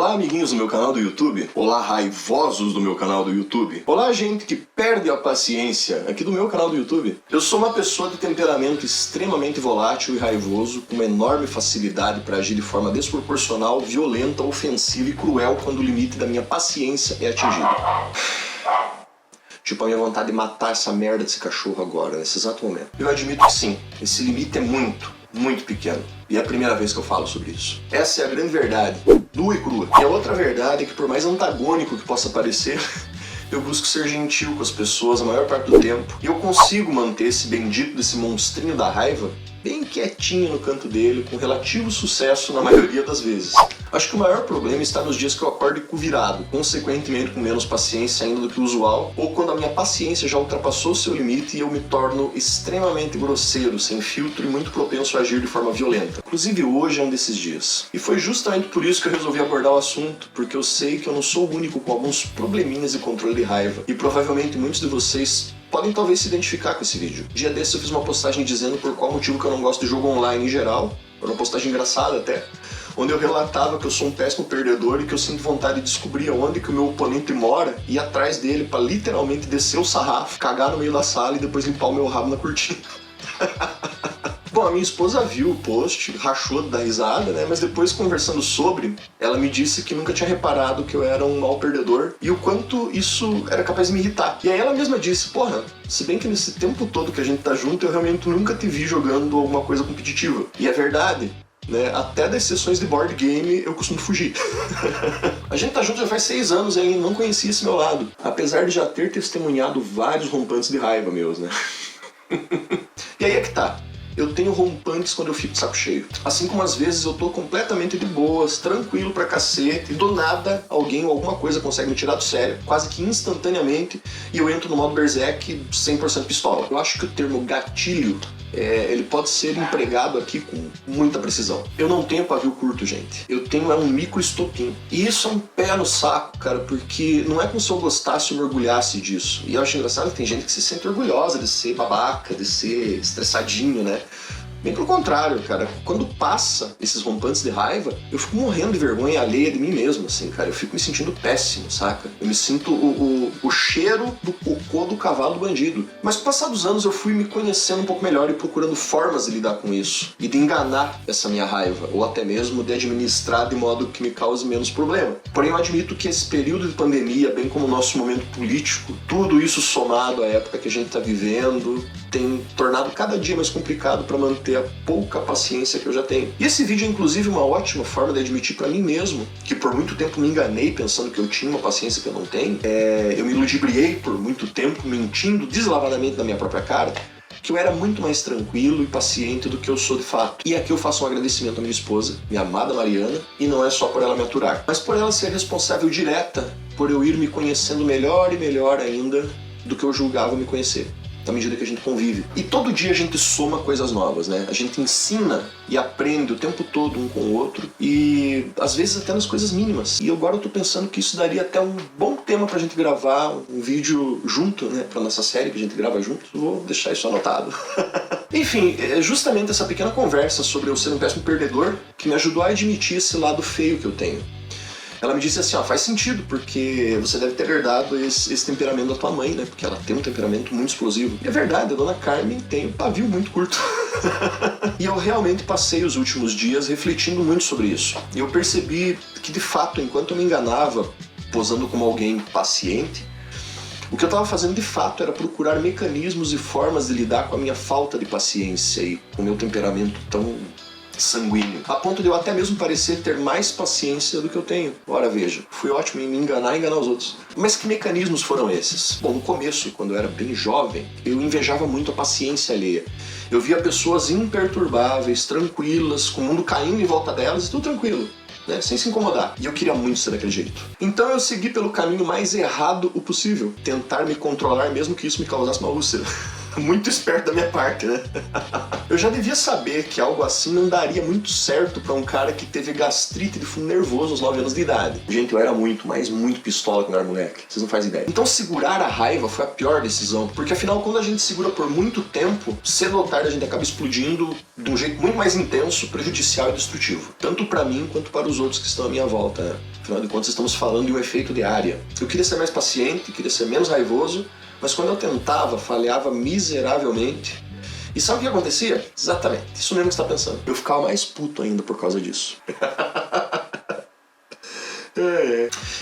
Olá, amiguinhos do meu canal do YouTube. Olá, raivosos do meu canal do YouTube. Olá, gente que perde a paciência aqui do meu canal do YouTube. Eu sou uma pessoa de temperamento extremamente volátil e raivoso, com uma enorme facilidade para agir de forma desproporcional, violenta, ofensiva e cruel quando o limite da minha paciência é atingido. Tipo, a minha vontade de matar essa merda desse cachorro agora, nesse exato momento. Eu admito que sim, esse limite é muito pequeno. E é a primeira vez que eu falo sobre isso. Essa é a grande verdade, nua e crua. E a outra verdade é que, por mais antagônico que possa parecer, eu busco ser gentil com as pessoas a maior parte do tempo. E eu consigo manter esse bendito desse monstrinho da raiva bem quietinho no canto dele, com relativo sucesso na maioria das vezes. Acho que o maior problema está nos dias que eu acordo virado, consequentemente com menos paciência ainda do que o usual, ou quando a minha paciência já ultrapassou seu limite e eu me torno extremamente grosseiro, sem filtro e muito propenso a agir de forma violenta. Inclusive hoje é um desses dias. E foi justamente por isso que eu resolvi abordar o assunto, porque eu sei que eu não sou o único com alguns probleminhas de controle de raiva, e provavelmente muitos de vocês podem talvez se identificar com esse vídeo. Dia desses eu fiz uma postagem dizendo por qual motivo que eu não gosto de jogo online em geral, foi uma postagem engraçada até, onde eu relatava que eu sou um péssimo perdedor e que eu sinto vontade de descobrir onde que o meu oponente mora e ir atrás dele pra literalmente descer o sarrafo, cagar no meio da sala e depois limpar o meu rabo na cortina. Bom, a minha esposa viu o post, rachou da risada, né? Mas depois, conversando sobre, ela me disse que nunca tinha reparado que eu era um mau perdedor e o quanto isso era capaz de me irritar. E aí ela mesma disse, porra, se bem que nesse tempo todo que a gente tá junto, eu realmente nunca te vi jogando alguma coisa competitiva. E é verdade, né? Até das sessões de board game eu costumo fugir. A gente tá junto já faz 6 anos e ainda não conhecia esse meu lado, apesar de já ter testemunhado vários rompantes de raiva meus, né? E aí é que tá. Eu tenho rompantes quando eu fico de saco cheio. Assim como às vezes eu tô completamente de boas, tranquilo pra cacete, e do nada alguém ou alguma coisa consegue me tirar do sério, quase que instantaneamente, e eu entro no modo berserk 100% pistola. Eu acho que o termo gatilho, ele pode ser empregado aqui com muita precisão. Eu não tenho pavio curto, gente. Eu tenho um micro estopim. E isso é um pé no saco, cara, porque não é como se eu gostasse ou me orgulhasse disso. E eu acho engraçado que tem gente que se sente orgulhosa de ser babaca, de ser estressadinho, né? Bem pelo contrário, cara. Quando passa esses rompantes de raiva, eu fico morrendo de vergonha alheia de mim mesmo, assim, cara. Eu fico me sentindo péssimo, saca? Eu me sinto o cheiro do cocô do cavalo do bandido. Mas com o passar dos anos eu fui me conhecendo um pouco melhor e procurando formas de lidar com isso. E de enganar essa minha raiva, ou até mesmo de administrar de modo que me cause menos problema. Porém eu admito que esse período de pandemia, bem como o nosso momento político, tudo isso somado à época que a gente tá vivendo, tem tornado cada dia mais complicado para manter a pouca paciência que eu já tenho. E esse vídeo é inclusive uma ótima forma de admitir para mim mesmo que por muito tempo me enganei pensando que eu tinha uma paciência que eu não tenho. Eu me ludibriei por muito tempo mentindo deslavadamente na minha própria cara que eu era muito mais tranquilo e paciente do que eu sou de fato. E aqui eu faço um agradecimento à minha esposa, minha amada Mariana, e não é só por ela me aturar, mas por ela ser responsável direta por eu ir me conhecendo melhor e melhor ainda do que eu julgava me conhecer, à medida que a gente convive. E todo dia a gente soma coisas novas, né? A gente ensina e aprende o tempo todo um com o outro e às vezes até nas coisas mínimas. E agora eu tô pensando que isso daria até um bom tema pra gente gravar um vídeo junto, né? Pra nossa série que a gente grava junto. Vou deixar isso anotado. Enfim, é justamente essa pequena conversa sobre eu ser um péssimo perdedor que me ajudou a admitir esse lado feio que eu tenho. Ela me disse assim, ó, faz sentido, porque você deve ter herdado esse temperamento da tua mãe, né? Porque ela tem um temperamento muito explosivo. E é verdade, a dona Carmen tem um pavio muito curto. E eu realmente passei os últimos dias refletindo muito sobre isso. E eu percebi que, de fato, enquanto eu me enganava, posando como alguém paciente, o que eu estava fazendo de fato era procurar mecanismos e formas de lidar com a minha falta de paciência e com o meu temperamento tão sanguíneo, a ponto de eu até mesmo parecer ter mais paciência do que eu tenho. Ora, veja, fui ótimo em me enganar e enganar os outros. Mas que mecanismos foram esses? Bom, no começo, quando eu era bem jovem, eu invejava muito a paciência alheia. Eu via pessoas imperturbáveis, tranquilas, com o mundo caindo em volta delas e tudo tranquilo, né? Sem se incomodar. E eu queria muito ser daquele jeito. Então eu segui pelo caminho mais errado o possível, tentar me controlar mesmo que isso me causasse uma úlcera. Muito esperto da minha parte, né? Eu já devia saber que algo assim não daria muito certo pra um cara que teve gastrite de fundo nervoso aos 9 anos de idade. Gente, eu era muito, mas muito pistola quando eu era moleque. Vocês não fazem ideia. Então segurar a raiva foi a pior decisão, porque afinal quando a gente segura por muito tempo, cedo ou tarde a gente acaba explodindo de um jeito muito mais intenso, prejudicial e destrutivo. Tanto pra mim quanto para os outros que estão à minha volta, né? Afinal de contas estamos falando de um efeito de área. Eu queria ser mais paciente, queria ser menos raivoso, mas quando eu tentava, falhava miseravelmente. E sabe o que acontecia? Exatamente, isso mesmo que você está pensando. Eu ficava mais puto ainda por causa disso.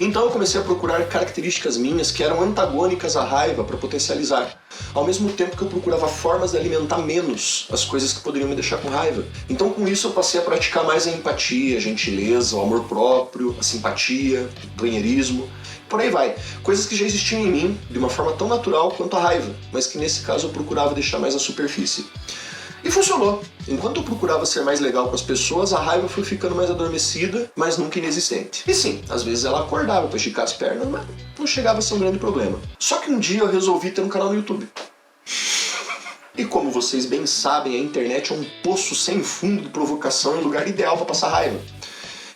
Então eu comecei a procurar características minhas que eram antagônicas à raiva para potencializar, ao mesmo tempo que eu procurava formas de alimentar menos as coisas que poderiam me deixar com raiva. Então com isso eu passei a praticar mais a empatia, a gentileza, o amor próprio, a simpatia, o companheirismo, por aí vai. Coisas que já existiam em mim de uma forma tão natural quanto a raiva, mas que nesse caso eu procurava deixar mais à superfície. E funcionou. Enquanto eu procurava ser mais legal com as pessoas, a raiva foi ficando mais adormecida, mas nunca inexistente. E sim, às vezes ela acordava para esticar as pernas, mas não chegava a ser um grande problema. Só que um dia eu resolvi ter um canal no YouTube. E como vocês bem sabem, a internet é um poço sem fundo de provocação e um lugar ideal para passar raiva.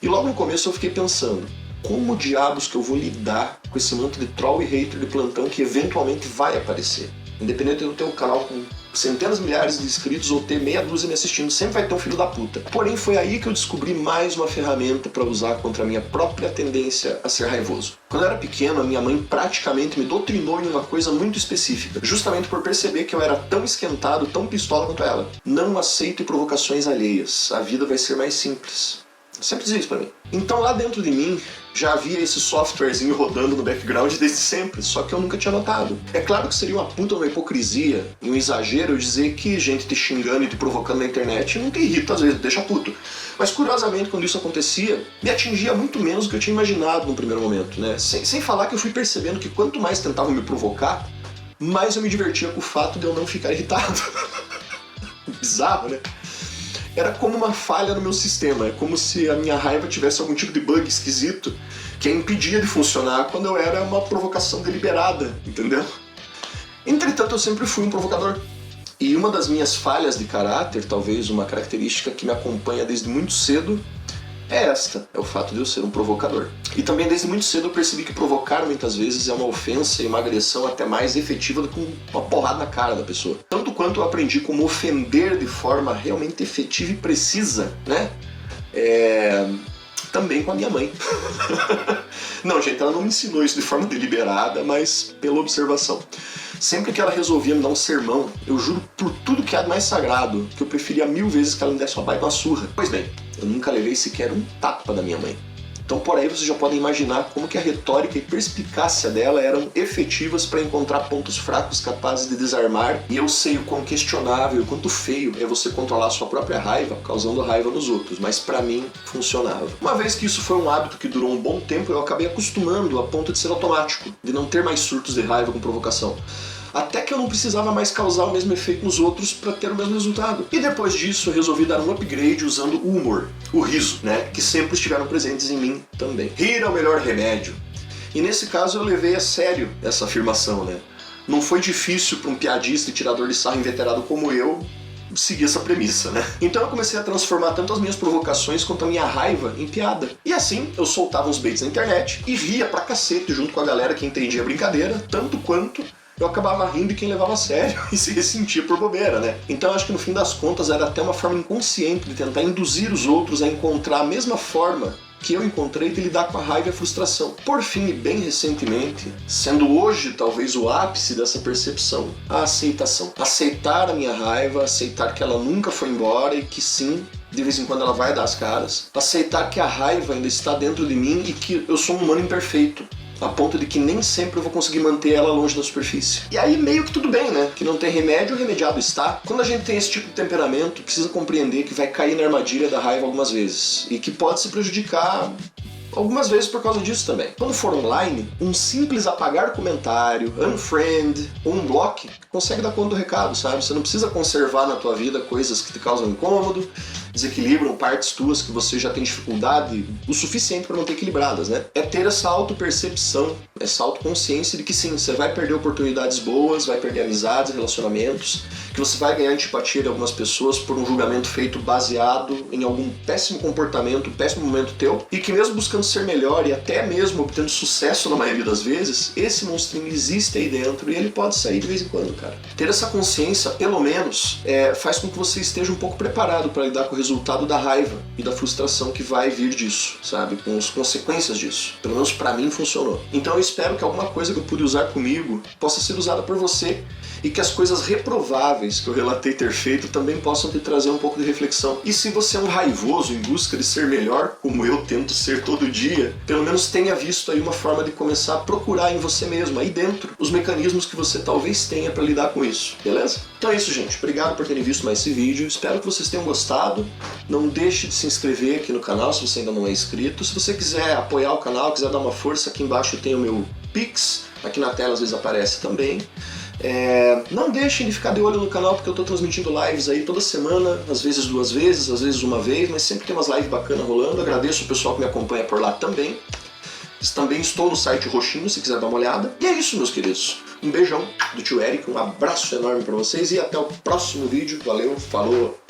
E logo no começo eu fiquei pensando, como diabos que eu vou lidar com esse monte de troll e hater de plantão que eventualmente vai aparecer? Independente de eu ter um canal com centenas de milhares de inscritos ou ter meia dúzia me assistindo, sempre vai ter um filho da puta. Porém, foi aí que eu descobri mais uma ferramenta para usar contra a minha própria tendência a ser raivoso. Quando eu era pequeno, a minha mãe praticamente me doutrinou em uma coisa muito específica, justamente por perceber que eu era tão esquentado, tão pistola quanto ela. Não aceite provocações alheias, a vida vai ser mais simples. Sempre dizia isso pra mim. Então lá dentro de mim já havia esse softwarezinho rodando no background desde sempre, só que eu nunca tinha notado. É claro que seria uma puta uma hipocrisia e um exagero eu dizer que gente te xingando e te provocando na internet não te irrita, às vezes, te deixa puto. Mas curiosamente, quando isso acontecia, me atingia muito menos do que eu tinha imaginado no primeiro momento, né? Sem falar que eu fui percebendo que quanto mais tentavam me provocar, mais eu me divertia com o fato de eu não ficar irritado. Bizarro, né? Era como uma falha no meu sistema, é como se a minha raiva tivesse algum tipo de bug esquisito que a impedia de funcionar quando eu era uma provocação deliberada, entendeu? Entretanto, eu sempre fui um provocador. E uma das minhas falhas de caráter, talvez uma característica que me acompanha desde muito cedo, é esta, é o fato de eu ser um provocador. E também desde muito cedo eu percebi que provocar muitas vezes é uma ofensa e uma agressão até mais efetiva do que uma porrada na cara da pessoa. Tanto quanto eu aprendi como ofender de forma realmente efetiva e precisa, né? Também com a minha mãe. Não, gente, ela não me ensinou isso de forma deliberada, mas pela observação. Sempre que ela resolvia me dar um sermão, eu juro por tudo que há de mais sagrado, que eu preferia 1000 vezes que ela me desse uma baita uma surra. Pois bem, eu nunca levei sequer um tapa da minha mãe. Então por aí vocês já podem imaginar como que a retórica e perspicácia dela eram efetivas para encontrar pontos fracos capazes de desarmar, e eu sei o quão questionável, o quanto feio é você controlar a sua própria raiva, causando raiva nos outros, mas para mim funcionava. Uma vez que isso foi um hábito que durou um bom tempo, eu acabei acostumando a ponto de ser automático, de não ter mais surtos de raiva com provocação. Até que eu não precisava mais causar o mesmo efeito nos outros para ter o mesmo resultado. E depois disso eu resolvi dar um upgrade usando o humor, o riso, né, que sempre estiveram presentes em mim também. Rir é o melhor remédio. E nesse caso eu levei a sério essa afirmação, né. Não foi difícil para um piadista e tirador de sarro inveterado como eu seguir essa premissa, né? Então eu comecei a transformar tanto as minhas provocações quanto a minha raiva em piada. E assim eu soltava uns baits na internet e ria pra cacete junto com a galera que entendia a brincadeira, tanto quanto eu acabava rindo de quem levava a sério e se ressentia por bobeira, né? Então eu acho que no fim das contas era até uma forma inconsciente de tentar induzir os outros a encontrar a mesma forma que eu encontrei de lidar com a raiva e a frustração. Por fim, e bem recentemente, sendo hoje talvez o ápice dessa percepção, a aceitação. Aceitar a minha raiva, aceitar que ela nunca foi embora e que sim, de vez em quando ela vai dar as caras. Aceitar que a raiva ainda está dentro de mim e que eu sou um humano imperfeito, a ponto de que nem sempre eu vou conseguir manter ela longe da superfície. E aí meio que tudo bem, né? Que não tem remédio, o remediado está. Quando a gente tem esse tipo de temperamento, precisa compreender que vai cair na armadilha da raiva algumas vezes. E que pode se prejudicar algumas vezes por causa disso também. Quando for online, um simples apagar comentário, unfriend ou um block consegue dar conta do recado, sabe? Você não precisa conservar na tua vida coisas que te causam incômodo desequilibram partes tuas que você já tem dificuldade o suficiente para manter equilibradas, né? É ter essa autopercepção, essa autoconsciência de que sim, você vai perder oportunidades boas, vai perder amizades, relacionamentos, que você vai ganhar antipatia de algumas pessoas por um julgamento feito baseado em algum péssimo comportamento, péssimo momento teu, e que mesmo buscando ser melhor e até mesmo obtendo sucesso na maioria das vezes, esse monstrinho existe aí dentro e ele pode sair de vez em quando, cara. Ter essa consciência, pelo menos, faz com que você esteja um pouco preparado para lidar com o resultado da raiva e da frustração que vai vir disso, sabe? Com as consequências disso. Pelo menos pra mim funcionou. Então eu espero que alguma coisa que eu pude usar comigo possa ser usada por você e que as coisas reprováveis que eu relatei ter feito também possam te trazer um pouco de reflexão. E se você é um raivoso em busca de ser melhor, como eu tento ser todo dia, pelo menos tenha visto aí uma forma de começar a procurar em você mesmo, aí dentro, os mecanismos que você talvez tenha para lidar com isso, beleza? Então é isso, gente. Obrigado por terem visto mais esse vídeo. Espero que vocês tenham gostado. Não deixe de se inscrever aqui no canal se você ainda não é inscrito. Se você quiser apoiar o canal, quiser dar uma força, aqui embaixo tem o meu Pix. Aqui na tela às vezes aparece também. Não deixem de ficar de olho no canal, porque eu estou transmitindo lives aí toda semana, às vezes 2 vezes, às vezes 1 vez, mas sempre tem umas lives bacanas rolando. Agradeço o pessoal que me acompanha por lá também. Também estou no site roxinho, se quiser dar uma olhada. E é isso, meus queridos. Um beijão do tio Eric, um abraço enorme para vocês e até o próximo vídeo. Valeu, falou!